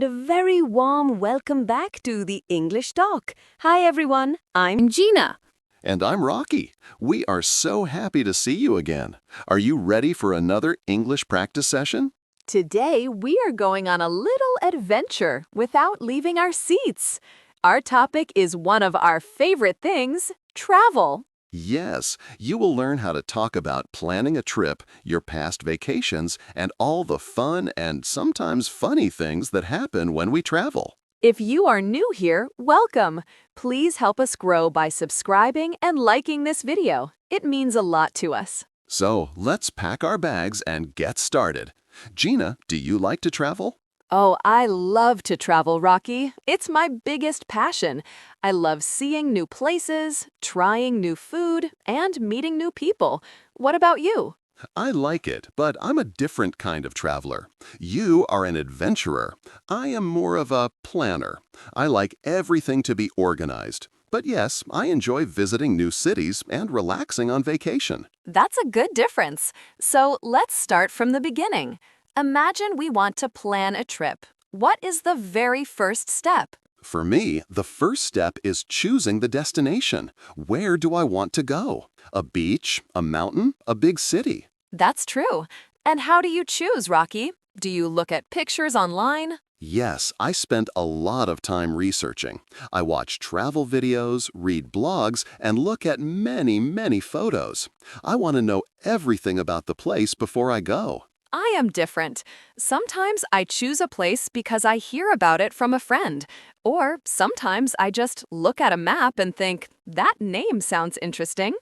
and a very warm welcome back to the English Talk. Hi everyone, I'm Jeena. And I'm Rocky. We are so happy to see you again. Are you ready for another English practice session? Today, we are going on a little adventure without leaving our seats. Our topic is one of our favorite things, travel. Yes, you will learn how to talk about planning a trip, your past vacations, and all the fun and sometimes funny things that happen when we travel. If you are new here, welcome. Please help us grow by subscribing and liking this video. It means a lot to us. So let's pack our bags and get started. Gina, do you like to travel? Oh, I love to travel, Rocky. It's my biggest passion. I love seeing new places, trying new food, and meeting new people. What about you? I like it, but I'm a different kind of traveler. You are an adventurer. I am more of a planner. I like everything to be organized. But yes, I enjoy visiting new cities and relaxing on vacation. That's a good difference. So let's start from the beginning. Imagine we want to plan a trip. What is the very first step? For me, the first step is choosing the destination. Where do I want to go? A beach, a mountain, a big city? That's true. And how do you choose, Rocky? Do you look at pictures online? Yes, I spent a lot of time researching. I watch travel videos, read blogs, and look at many photos. I want to know everything about the place before I go. I am different. Sometimes I choose a place because I hear about it from a friend. Or sometimes I just look at a map and think, that name sounds interesting.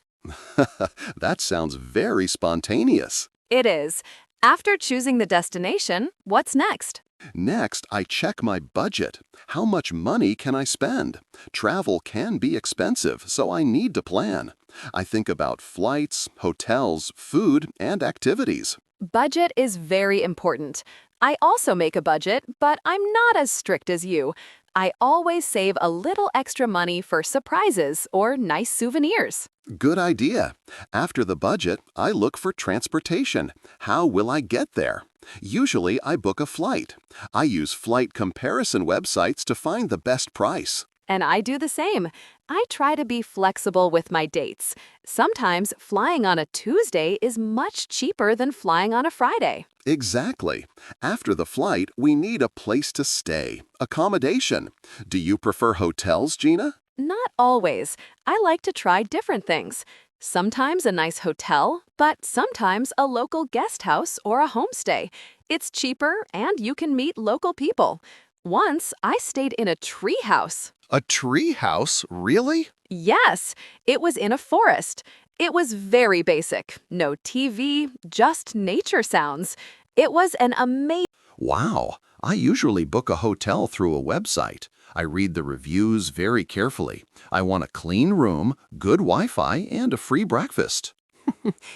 That sounds very spontaneous. It is. After choosing the destination, what's next? Next, I check my budget. How much money can I spend? Travel can be expensive, so I need to plan. I think about flights, hotels, food, and activities. Budget is very important. I also make a budget, but I'm not as strict as you. I always save a little extra money for surprises or nice souvenirs. Good idea. After the budget, I look for transportation. How will I get there? Usually, I book a flight. I use flight comparison websites to find the best price. And I do the same. I try to be flexible with my dates. Sometimes flying on a Tuesday is much cheaper than flying on a Friday. Exactly. After the flight, we need a place to stay. Accommodation. Do you prefer hotels, Gina? Not always. I like to try different things. Sometimes a nice hotel, but sometimes a local guest house or a homestay. It's cheaper and you can meet local people. Once, I stayed in a tree house. A tree house? Really? Yes, it was in a forest. It was very basic. No TV, just nature sounds. It was an amazing... Wow. I usually book a hotel through a website. I read the reviews very carefully. I want a clean room, good Wi-Fi, and a free breakfast.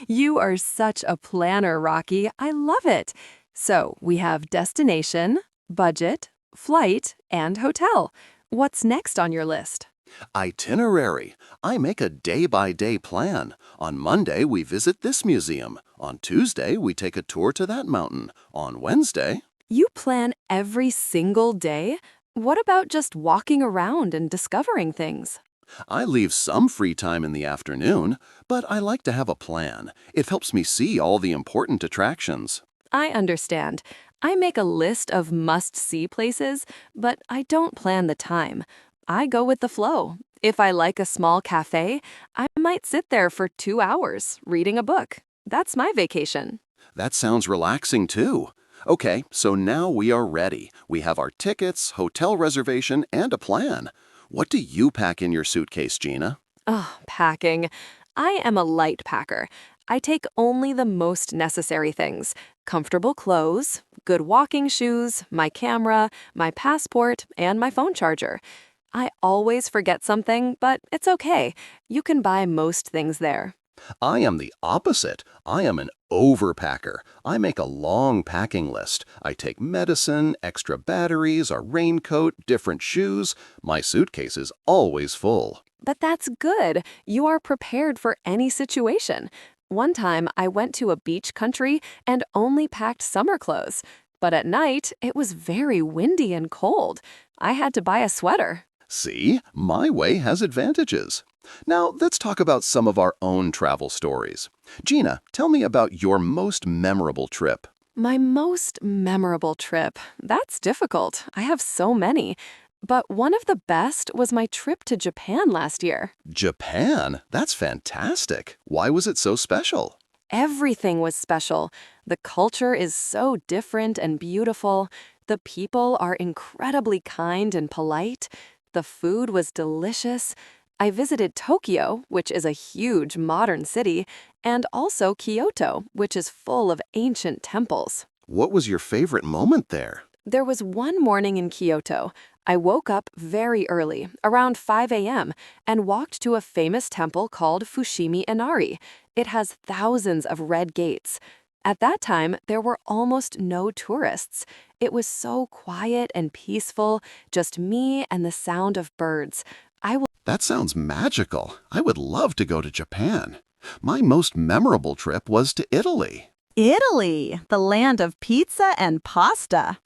You are such a planner, Rocky. I love it. So we have destination, budget, flight, and hotel. What's next on your list? Itinerary. I make a day-by-day plan. On Monday, we visit this museum. On Tuesday, we take a tour to that mountain. On Wednesday... You plan every single day? What about just walking around and discovering things? I leave some free time in the afternoon, but I like to have a plan. It helps me see all the important attractions. I understand. I make a list of must-see places, but I don't plan the time. I go with the flow. If I like a small cafe, I might sit there for 2 hours reading a book. That's my vacation. That sounds relaxing too. Okay, so now we are ready. We have our tickets, hotel reservation, and a plan. What do you pack in your suitcase, Gina? Oh, packing. I am a light packer. I take only the most necessary things. Comfortable clothes, good walking shoes, my camera, my passport, and my phone charger. I always forget something, but it's okay. You can buy most things there. I am the opposite. I am an overpacker. I make a long packing list. I take medicine, extra batteries, a raincoat, different shoes. My suitcase is always full. But that's good. You are prepared for any situation. One time, I went to a beach country and only packed summer clothes. But at night, it was very windy and cold. I had to buy a sweater. See, my way has advantages. Now, let's talk about some of our own travel stories. Gina, tell me about your most memorable trip. My most memorable trip. That's difficult. I have so many. But one of the best was my trip to Japan last year. Japan? That's fantastic. Why was it so special? Everything was special. The culture is so different and beautiful. The people are incredibly kind and polite. The food was delicious. I visited Tokyo, which is a huge modern city, and also Kyoto, which is full of ancient temples. What was your favorite moment there? There was one morning in Kyoto. I woke up very early, around 5 a.m., and walked to a famous temple called Fushimi Inari. It has thousands of red gates. At that time, there were almost no tourists. It was so quiet and peaceful, just me and the sound of birds. That sounds magical. I would love to go to Japan. My most memorable trip was to Italy. Italy, the land of pizza and pasta.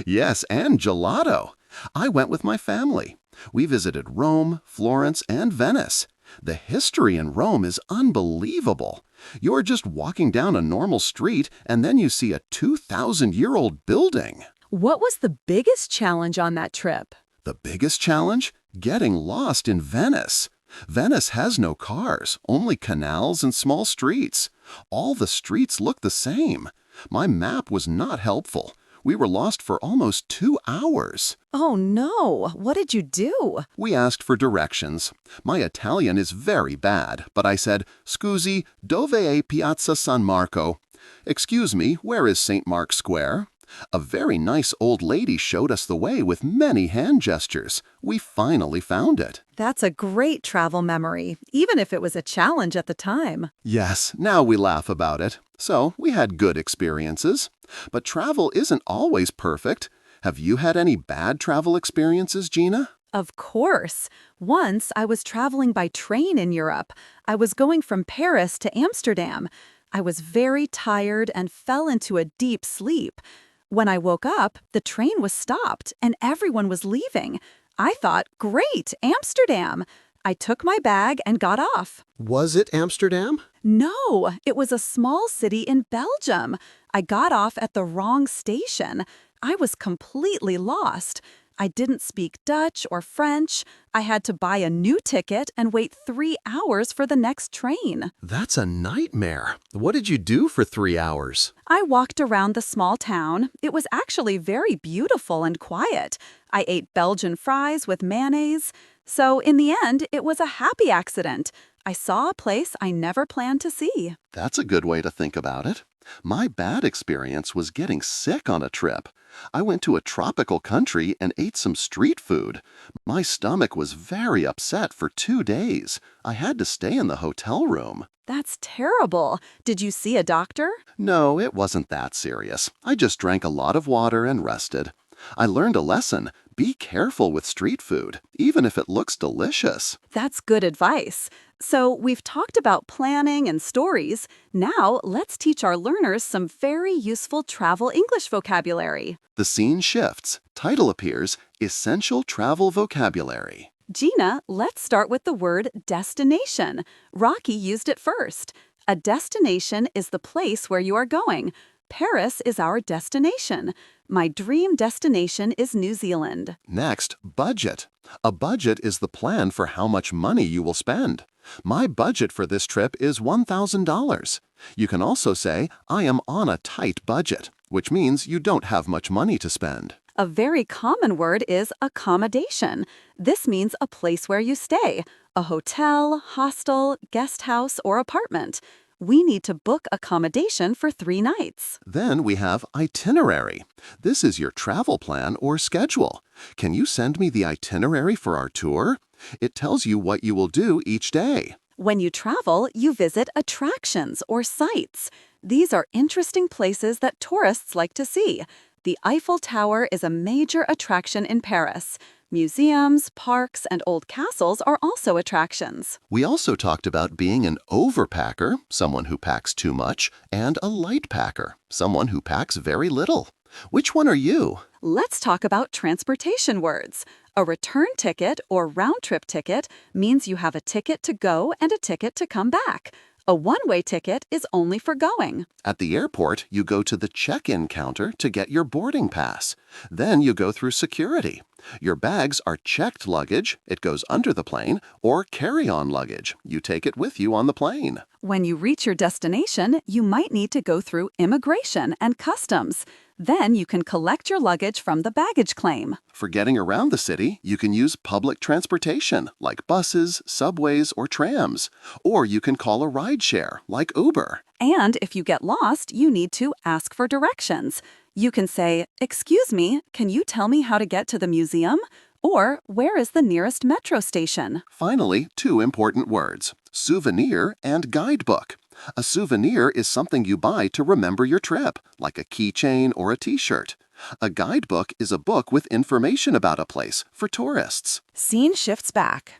Yes, and gelato. I went with my family. We visited Rome, Florence, and Venice. The history in Rome is unbelievable. You're just walking down a normal street, and then you see a 2,000-year-old building. What was the biggest challenge on that trip? The biggest challenge? Getting lost in Venice. Venice has no cars, only canals and small streets. All the streets look the same. My map was not helpful. We were lost for almost 2 hours. Oh no, what did you do? We asked for directions. My Italian is very bad, but I said, "Scusi, dove è Piazza San Marco?" Excuse me, where is St. Mark's Square? A very nice old lady showed us the way with many hand gestures. We finally found it. That's a great travel memory, even if it was a challenge at the time. Yes, now we laugh about it. So, we had good experiences. But travel isn't always perfect. Have you had any bad travel experiences, Gina? Of course. Once I was traveling by train in Europe. I was going from Paris to Amsterdam. I was very tired and fell into a deep sleep. When I woke up, the train was stopped and everyone was leaving. I thought, great, Amsterdam. I took my bag and got off. Was it Amsterdam? No, it was a small city in Belgium. I got off at the wrong station. I was completely lost. I didn't speak Dutch or French. I had to buy a new ticket and wait 3 hours for the next train. That's a nightmare. What did you do for 3 hours? I walked around the small town. It was actually very beautiful and quiet. I ate Belgian fries with mayonnaise. So in the end, it was a happy accident. I saw a place I never planned to see. That's a good way to think about it. My bad experience was getting sick on a trip. I went to a tropical country and ate some street food. My stomach was very upset for 2 days. I had to stay in the hotel room. That's terrible. Did you see a doctor? No, it wasn't that serious. I just drank a lot of water and rested. I learned a lesson. Be careful with street food, even if it looks delicious. That's good advice. So we've talked about planning and stories. Now let's teach our learners some very useful travel English vocabulary. The scene shifts. Title appears, Essential Travel Vocabulary. Gina, let's start with the word destination. Rocky used it first. A destination is the place where you are going. Paris is our destination. My dream destination is New Zealand. Next, budget. A budget is the plan for how much money you will spend. My budget for this trip is $1,000. You can also say, I am on a tight budget, which means you don't have much money to spend. A very common word is accommodation. This means a place where you stay, a hotel, hostel, guest house, or apartment. We need to book accommodation for 3 nights. Then we have itinerary. This is your travel plan or schedule. Can you send me the itinerary for our tour? It tells you what you will do each day. When you travel, you visit attractions or sites. These are interesting places that tourists like to see. The Eiffel Tower is a major attraction in Paris. Museums, parks, and old castles are also attractions. We also talked about being an overpacker, someone who packs too much, and a light packer, someone who packs very little. Which one are you? Let's talk about transportation words. A return ticket or round-trip ticket means you have a ticket to go and a ticket to come back. A one-way ticket is only for going. At the airport, you go to the check-in counter to get your boarding pass. Then you go through security. Your bags are checked luggage, it goes under the plane, or carry-on luggage. You take it with you on the plane. When you reach your destination, you might need to go through immigration and customs. Then you can collect your luggage from the baggage claim. For getting around the city, you can use public transportation, like buses, subways, or trams. Or you can call a rideshare, like Uber. And if you get lost, you need to ask for directions. You can say, "Excuse me, can you tell me how to get to the museum?" Or, "Where is the nearest metro station?" Finally, two important words: souvenir and guidebook. A souvenir is something you buy to remember your trip, like a keychain or a t-shirt. A guidebook is a book with information about a place for tourists. Scene shifts back.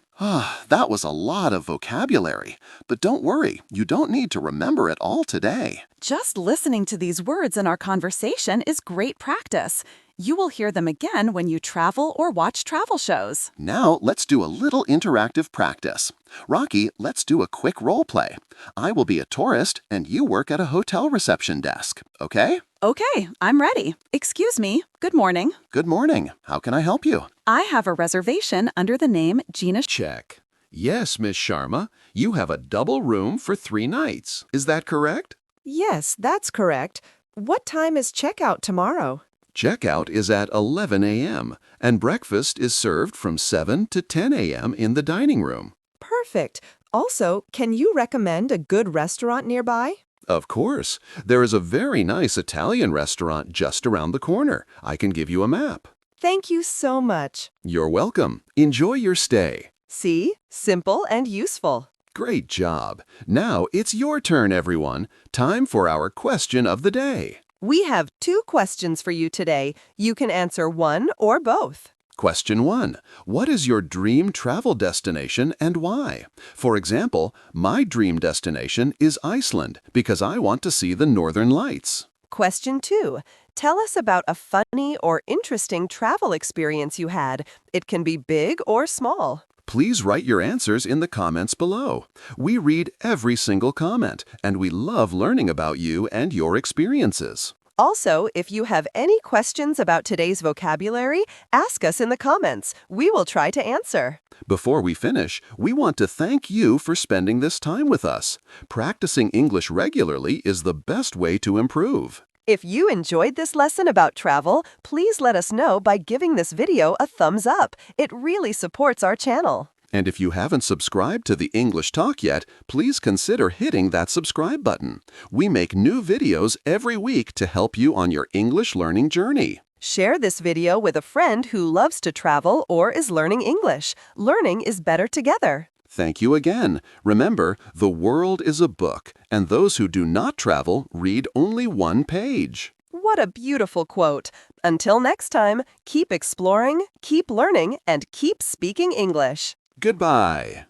That was a lot of vocabulary. But don't worry, you don't need to remember it all today. Just listening to these words in our conversation is great practice. You will hear them again when you travel or watch travel shows. Now let's do a little interactive practice. Rocky, let's do a quick role play. I will be a tourist and you work at a hotel reception desk, okay? Okay, I'm ready. Excuse me. Good morning. Good morning. How can I help you? I have a reservation under the name Jeena. Check. Yes, Miss Sharma, you have a double room for 3 nights. Is that correct? Yes, that's correct. What time is checkout tomorrow? Checkout is at 11 a.m., and breakfast is served from 7 to 10 a.m. in the dining room. Perfect. Also, can you recommend a good restaurant nearby? Of course. There is a very nice Italian restaurant just around the corner. I can give you a map. Thank you so much. You're welcome. Enjoy your stay. See? Simple and useful. Great job. Now it's your turn, everyone. Time for our question of the day. We have 2 questions for you today. You can answer one or both. Question 1. What is your dream travel destination and why? For example, my dream destination is Iceland because I want to see the Northern Lights. Question 2. Tell us about a funny or interesting travel experience you had. It can be big or small. Please write your answers in the comments below. We read every single comment, and we love learning about you and your experiences. Also, if you have any questions about today's vocabulary, ask us in the comments. We will try to answer. Before we finish, we want to thank you for spending this time with us. Practicing English regularly is the best way to improve. If you enjoyed this lesson about travel, please let us know by giving this video a thumbs up. It really supports our channel. And if you haven't subscribed to the English Talk yet, please consider hitting that subscribe button. We make new videos every week to help you on your English learning journey. Share this video with a friend who loves to travel or is learning English. Learning is better together. Thank you again. Remember, the world is a book, and those who do not travel read only one page. What a beautiful quote. Until next time, keep exploring, keep learning, and keep speaking English. Goodbye.